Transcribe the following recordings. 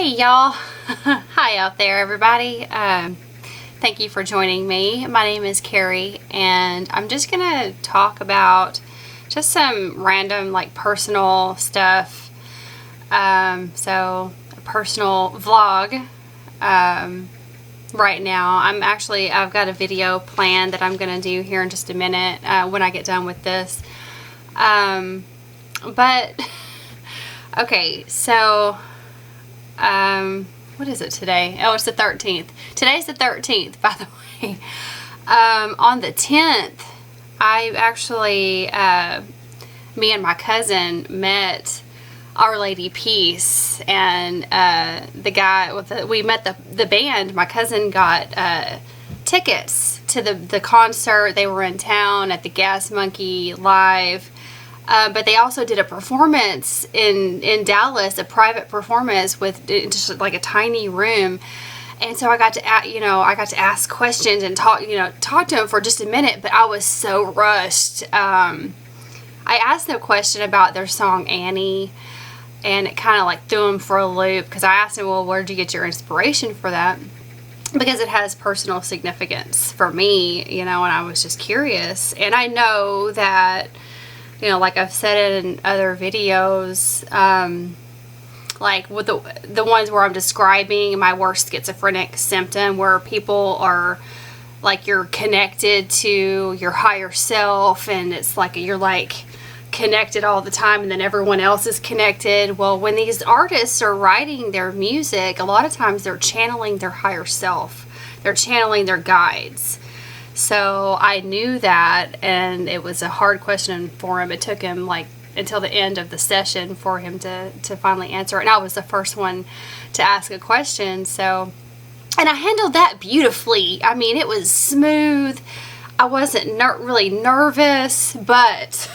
Hey y'all. Hi out there, everybody. Thank you for joining me. My name is Carrie, and I'm just gonna talk about just some random, like, personal stuff. So a personal vlog. Right now, I've got a video planned that I'm gonna do here in just a minute when I get done with this. But okay, so what is it today? Oh, it's the 13th. Today's the 13th, by the way. On the 10th, I actually, me and my cousin met Our Lady Peace, and the guy we met the band. My cousin got tickets to the concert. They were in town at the Gas Monkey Live. But they also did a performance in Dallas, a private performance with just like a tiny room. And so I got to ask questions and talk to him for just a minute, but I was so rushed. I asked them a question about their song Annie, and it kind of like threw him for a loop, because I asked him, well, where did you get your inspiration for that? Because it has personal significance for me, and I was just curious. And I know that, like I've said it in other videos, like with the ones where I'm describing my worst schizophrenic symptom, where people are like, you're connected to your higher self, and it's like you're like connected all the time, and then everyone else is connected. Well, when these artists are writing their music, a lot of times they're channeling their higher self. They're channeling their guides. So I knew that, and it was a hard question for him. It took him like until the end of the session for him to finally answer it. And I was the first one to ask a question. So, and I handled that beautifully. I mean, it was smooth. I wasn't really nervous, but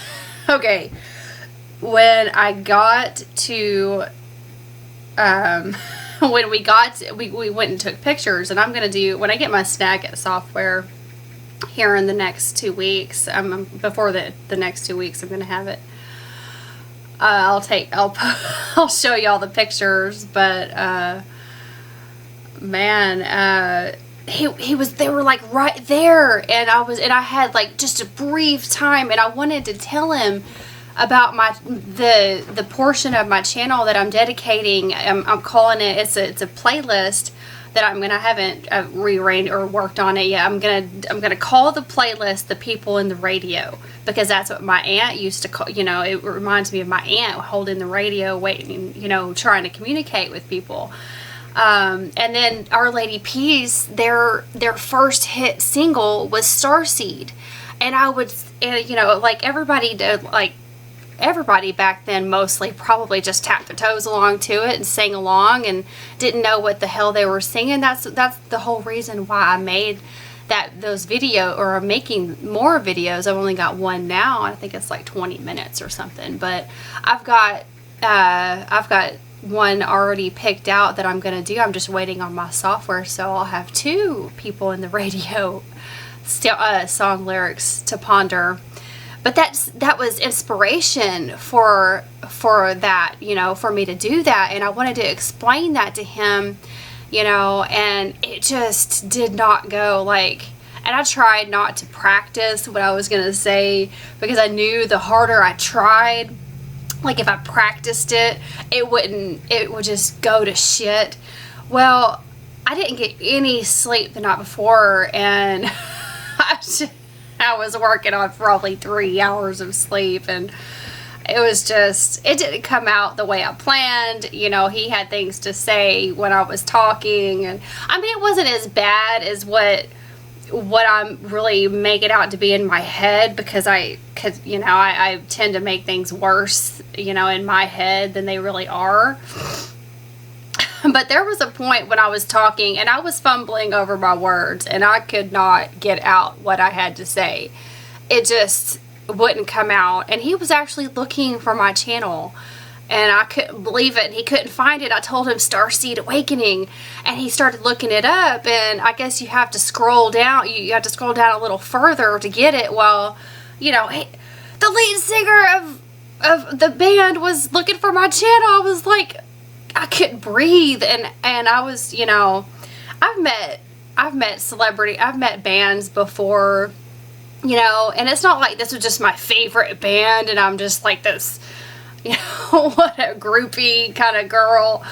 okay. When I got to, when we went and took pictures, and I'm going to do, when I get my Snagit software here in the next 2 weeks, before the next 2 weeks, I'm gonna have it. I'll show you all the pictures, but man, they were like right there, and I had like just a brief time, and I wanted to tell him about the portion of my channel that I'm dedicating. I'm calling it, it's a playlist that I haven't rearranged or worked on it yet. I'm gonna call the playlist "The People in the Radio," because that's what my aunt used to call. It reminds me of my aunt holding the radio, waiting, trying to communicate with people. And then Our Lady Peace, their first hit single was Starseed, and like everybody did, like everybody back then mostly probably just tapped their toes along to it and sang along and didn't know what the hell they were singing. That's the whole reason why I made those videos, or I'm making more videos. I've only got one now. I think it's like 20 minutes or something, but I've got one already picked out that I'm gonna do. I'm just waiting on my software, so I'll have 2 people in the radio song lyrics to ponder. But that was inspiration for that, for me to do that. And I wanted to explain that to him, and it just did not go like, and I tried not to practice what I was going to say, because I knew the harder I tried, like if I practiced it, it would just go to shit. Well, I didn't get any sleep the night before, and I was working on probably 3 hours of sleep, and it didn't come out the way I planned. He had things to say when I was talking, and I mean, it wasn't as bad as what I'm really making out to be in my head, because I tend to make things worse, in my head than they really are. But there was a point when I was talking and I was fumbling over my words, and I could not get out what I had to say. It just wouldn't come out. And he was actually looking for my channel, and I couldn't believe it. And he couldn't find it. I told him Starseed Awakening, and he started looking it up. And I guess you have to scroll down. You have to scroll down a little further to get it. Well, the lead singer of the band was looking for my channel. I was like, I couldn't breathe. And I was, you know, I've met bands before, you know, and it's not like this was just my favorite band and I'm just like this, you know, what a groupie kind of girl.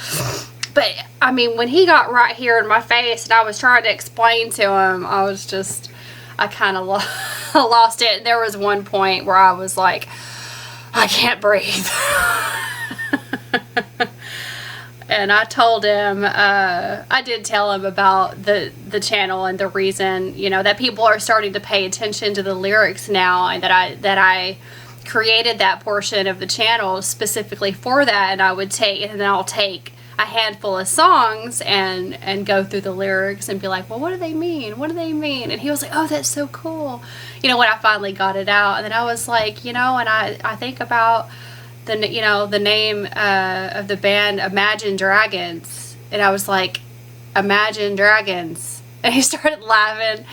But I mean, when he got right here in my face and I was trying to explain to him, I kind of lost it. There was one point where I was like, I can't breathe. And I told him, I did tell him about the channel and the reason, you know, that people are starting to pay attention to the lyrics now, and that I created that portion of the channel specifically for that. And I'll take a handful of songs and go through the lyrics and be like, well, what do they mean? What do they mean? And he was like, oh, that's so cool. You know, when I finally got it out, and then I was like, you know, and I think about the name of the band Imagine Dragons, and I was like, Imagine Dragons, and he started laughing.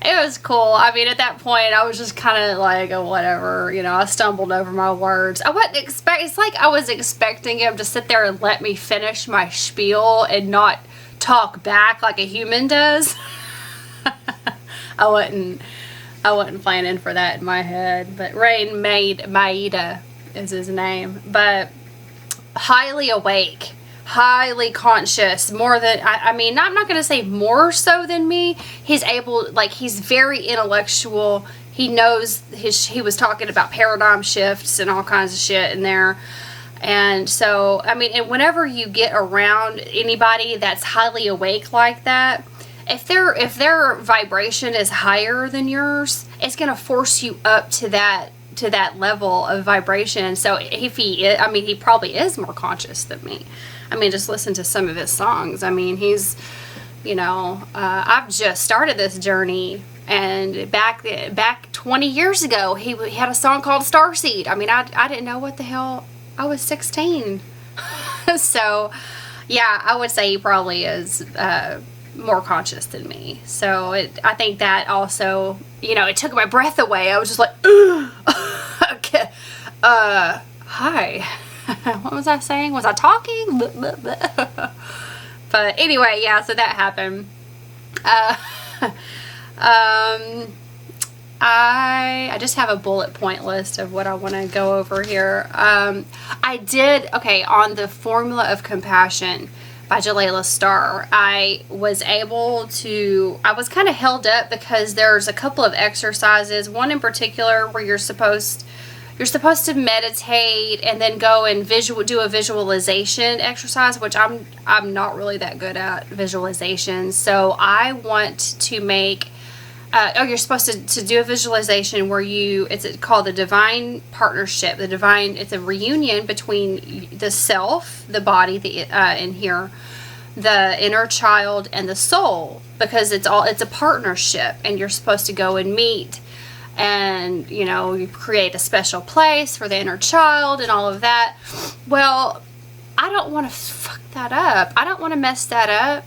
It was cool. I mean, at that point, I was just kind of like, oh, whatever, you know, I stumbled over my words. It's like I was expecting him to sit there and let me finish my spiel and not talk back like a human does. I wasn't planning for that in my head, but Rain Maida is his name. But highly awake, highly conscious, more than I mean, I'm not gonna say more so than me. He's very intellectual. He knows he was talking about paradigm shifts and all kinds of shit in there. And so, I mean, and whenever you get around anybody that's highly awake like that, if their vibration is higher than yours, it's gonna force you up to that level of vibration. So he probably is more conscious than me. I mean, just listen to some of his songs. I mean, he's, you know, I've just started this journey, and back 20 years ago, he had a song called Starseed. I mean, I didn't know what the hell. I was 16. So, yeah, I would say he probably is more conscious than me. So I think that also, you know, it took my breath away. I was just like, okay, hi. What was I saying? Was I talking? But anyway, yeah, so that happened. I just have a bullet point list of what I want to go over here. On the Formula of Compassion by Jalila Starr, I was kind of held up because there's a couple of exercises, one in particular where you're supposed to meditate and then go and do a visualization exercise, which I'm not really that good at visualization. So I want to make you're supposed to do a visualization where it's called the divine partnership. It's a reunion between the self, the body, in here, the inner child, and the soul, because it's a partnership, and you're supposed to go and meet. And, you know, you create a special place for the inner child and all of that. Well, I don't want to fuck that up. I don't want to mess that up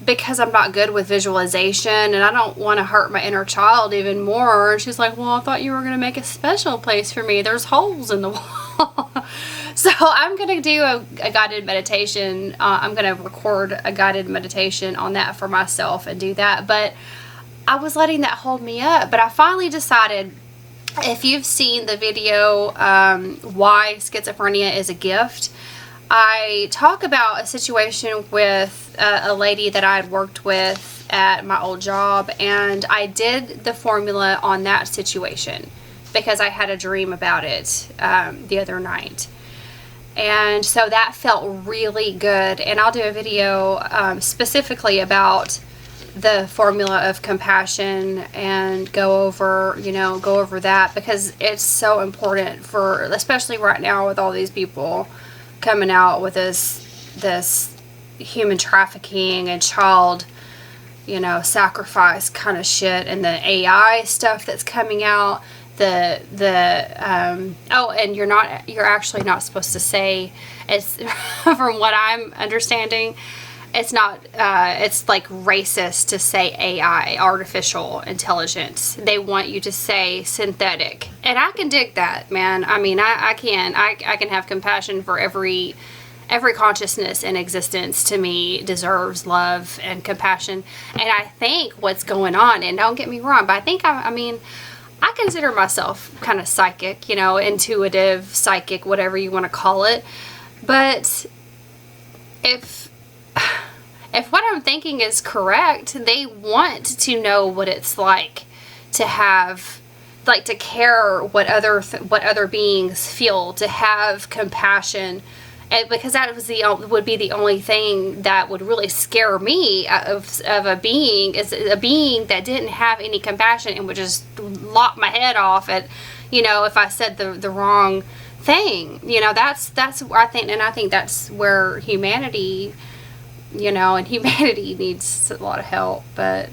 because I'm not good with visualization, and I don't want to hurt my inner child even more. And she's like, well, I thought you were going to make a special place for me. There's holes in the wall. So I'm going to do a guided meditation. I'm going to record a guided meditation on that for myself and do that. But I was letting that hold me up, but I finally decided, if you've seen the video, Why Schizophrenia is a Gift, I talk about a situation with a lady that I had worked with at my old job, and I did the formula on that situation because I had a dream about it the other night. And so that felt really good, and I'll do a video specifically about the Formula of Compassion and go over that, because it's so important especially right now with all these people coming out with this human trafficking and child, you know, sacrifice kind of shit, and the AI stuff that's coming out. And you're actually not supposed to say, it's from what I'm understanding, it's not, it's like racist to say AI, artificial intelligence. They want you to say synthetic. And I can dig that, man. I mean, I can have compassion for every every consciousness in existence to me deserves love and compassion. And I think what's going on, and don't get me wrong, but I think, I mean, I consider myself kind of psychic, you know, intuitive, psychic, whatever you want to call it. But if what I'm thinking is correct, they want to know what it's like to have, like, to care what other beings feel, to have compassion. And because that would be the only thing that would really scare me of a being, is a being that didn't have any compassion and would just lop my head off at, you know, if I said the wrong thing. You know, that's where I think, and I think that's where humanity, you know, and humanity needs a lot of help. But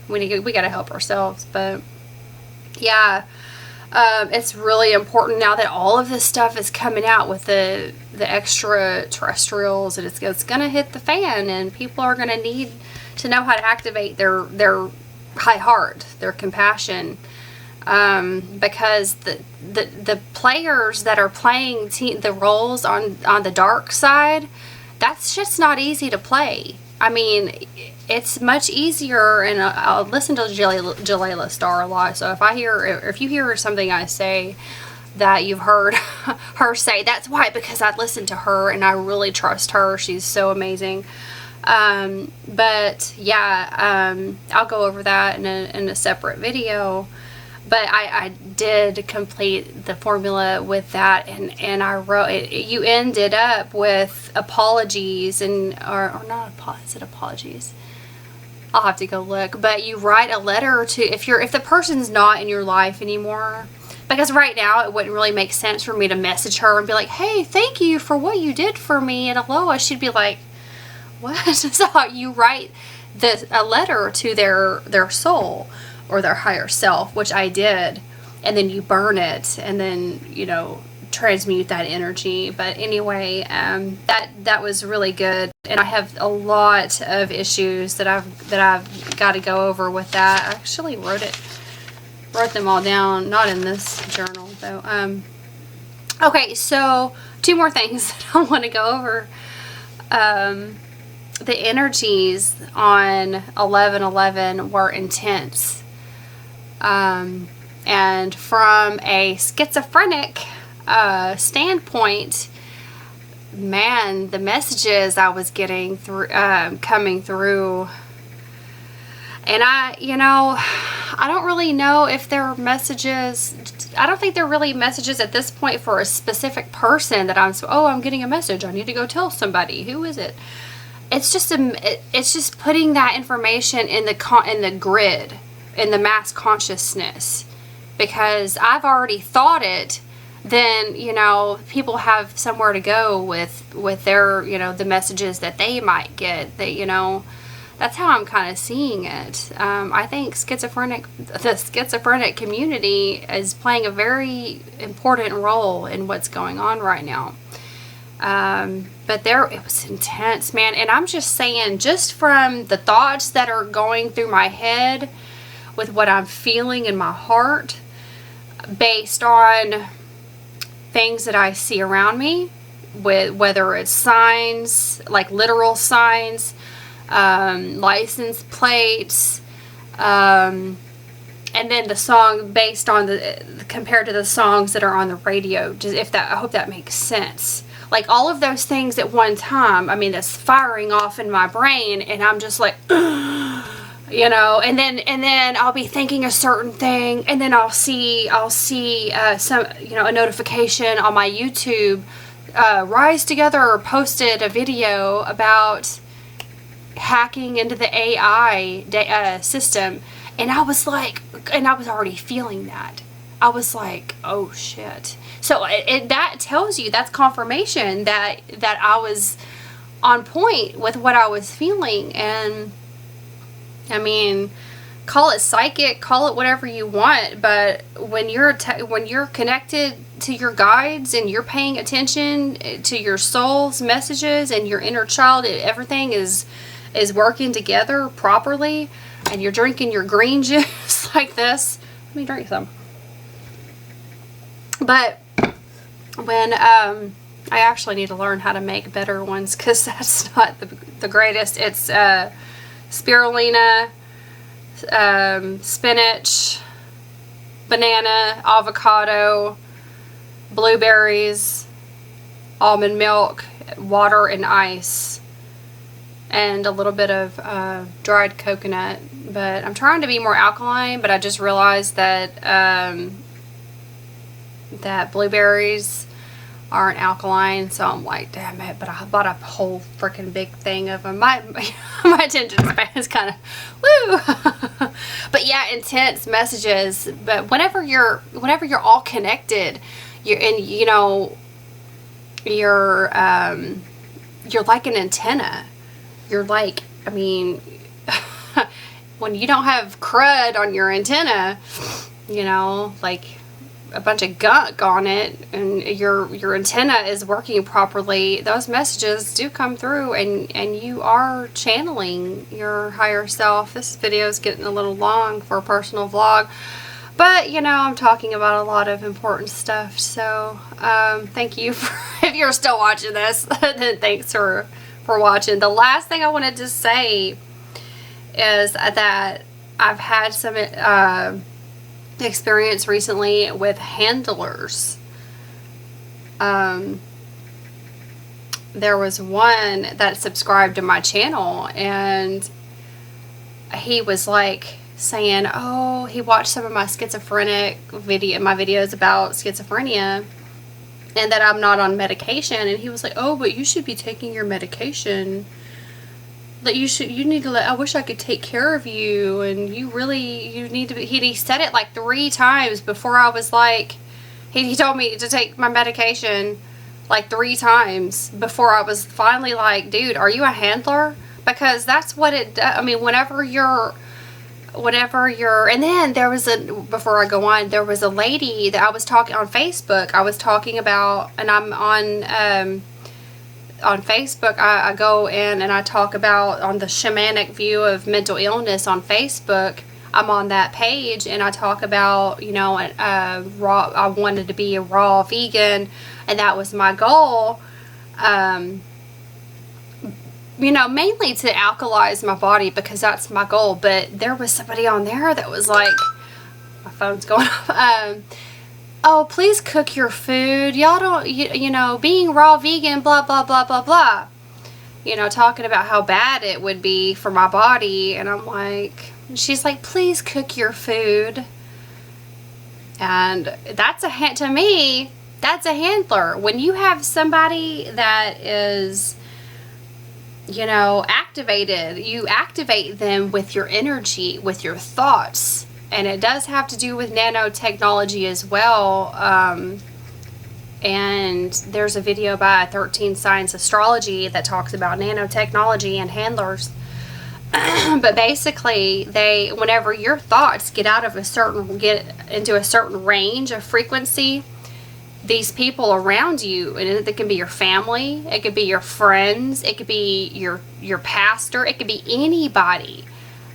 we got to help ourselves. But yeah. It's really important now that all of this stuff is coming out with the extraterrestrials, and it's going to hit the fan, and people are going to need to know how to activate their high heart, their compassion, because the players that are playing the roles on the dark side, that's just not easy to play. I mean, it's much easier, and I'll listen to Jalila Star a lot, so if you hear something I say that you've heard her say, that's why, because I listened to her, and I really trust her. She's so amazing. But yeah, I'll go over that in a separate video. But I did complete the formula with that, and I wrote it. You ended up with apologies, or not apologies. Is it apologies? I'll have to go look. But you write a letter to, if the person's not in your life anymore, because right now it wouldn't really make sense for me to message her and be like, hey, thank you for what you did for me and aloha. She'd be like, what? So you write a letter to their soul or their higher self, which I did, and then you burn it, and then, you know, transmute that energy. But anyway, that was really good, and I have a lot of issues that I've got to go over with that. I actually wrote them all down, not in this journal though. Okay, so 2 more things that I want to go over. The energies on 11/11 were intense. And from a schizophrenic standpoint, man, the messages I was getting through, coming through, and I don't really know if they're messages. I don't think they're really messages at this point for a specific person that I'm getting a message, I need to go tell somebody. Who is it? It's just putting that information in the grid, in the mass consciousness, because I've already thought it. Then, you know, people have somewhere to go with their, you know, the messages that they might get. That, you know, that's how I'm kind of seeing it. I think the schizophrenic community is playing a very important role in what's going on right now. But it was intense, man. And I'm just saying, just from the thoughts that are going through my head with what I'm feeling in my heart, based on things that I see around me, whether it's signs, like literal signs, license plates, and then the song based on compared to the songs that are on the radio. I hope that makes sense. Like all of those things at one time, I mean, that's firing off in my brain, and I'm just like, you know, and then I'll be thinking a certain thing, and then I'll see some, you know, a notification on my YouTube. Rise Together posted a video about hacking into the AI system, and I was already feeling that. I was like, oh shit. So that tells you, that's confirmation that I was on point with what I was feeling. And I mean, call it psychic, call it whatever you want, but when you're connected to your guides and you're paying attention to your soul's messages and your inner child, everything is working together properly, and you're drinking your green juice like this. Let me drink some. But when I actually need to learn how to make better ones because that's not the greatest. It's spirulina, spinach, banana, avocado, blueberries, almond milk, water and ice, and a little bit of dried coconut. But I'm trying to be more alkaline, but I just realized that that blueberries aren't alkaline, so I'm like, damn it, but I bought a whole freaking big thing of them. My attention span is kind of woo. But yeah, intense messages. But whenever you're all connected, you're like an antenna. You're like, I mean, when you don't have crud on your antenna, like a bunch of gunk on it, and your antenna is working properly, those messages do come through, and you are channeling your higher self. This video is getting a little long for a personal vlog, but I'm talking about a lot of important stuff, so thank you if you're still watching this. Then thanks for watching. The last thing I wanted to say is that I've had some experience recently with handlers. There was one that subscribed to my channel, and he was like saying, oh, he watched some of my schizophrenic my videos about schizophrenia, and that I'm not on medication, and he was like, oh, but you should be taking your medication. That you need to I wish I could take care of you, and you need to be. He said it like 3 times before I was like, he told me to take my medication like 3 times before I was finally like, dude, are you a handler? Because that's what it does. I mean, whenever you're, and then there was before I go on, there was a lady that I was talking on Facebook. I was talking about, and I'm on Facebook, I go in and I talk about, on the shamanic view of mental illness on Facebook, I'm on that page, and I talk about, raw, I wanted to be a raw vegan, and that was my goal, mainly to alkalize my body, because that's my goal. But there was somebody on there that was like, my phone's going off, oh, please cook your food. Y'all don't, being raw vegan, blah, blah, blah, blah, blah. Talking about how bad it would be for my body. And I'm like, she's like, please cook your food. And that's to me, that's a handler. When you have somebody that is, activated, you activate them with your energy, with your thoughts. And it does have to do with nanotechnology as well. And there's a video by 13 Science Astrology that talks about nanotechnology and handlers. But basically, whenever your thoughts get into a certain range of frequency, these people around you, and it can be your family, it could be your friends, it could be your pastor, it could be anybody.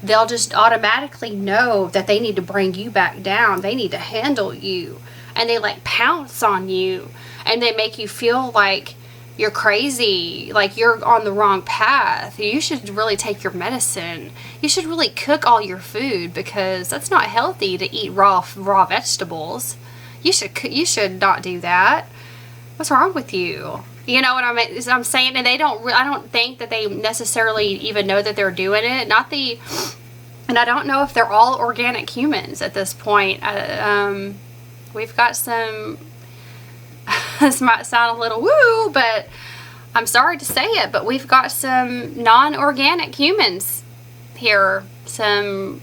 They'll just automatically know that they need to bring you back down. They need to handle you. And they like pounce on you. And they make you feel like you're crazy, like you're on the wrong path. You should really take your medicine. You should really cook all your food, because that's not healthy to eat raw vegetables. You should not do that. What's wrong with you? You know what I'm saying? And I don't think that they necessarily even know that they're doing it. And I don't know if they're all organic humans at this point. We've got some, this might sound a little woo, but I'm sorry to say it, but we've got some non-organic humans here. Some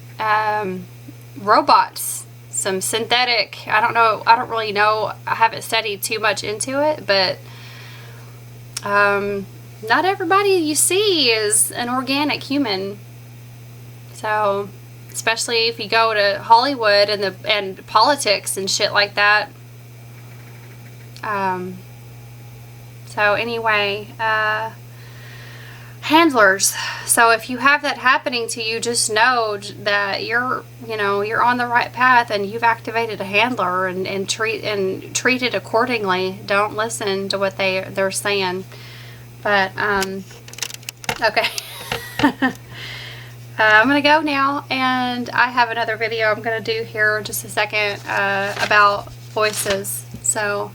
robots, some synthetic, I don't know, I don't really know, I haven't studied too much into it, but not everybody you see is an organic human. So, especially if you go to Hollywood and politics and shit like that. So anyway, handlers. So if you have that happening to you, just know that you're on the right path, and you've activated a handler, and treat it accordingly. Don't listen to what they're saying. But okay. I'm gonna go now, and I have another video I'm gonna do here in just a second about voices. So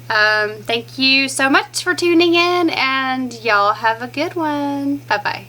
thank you so much for tuning in, and y'all have a good one. Bye bye.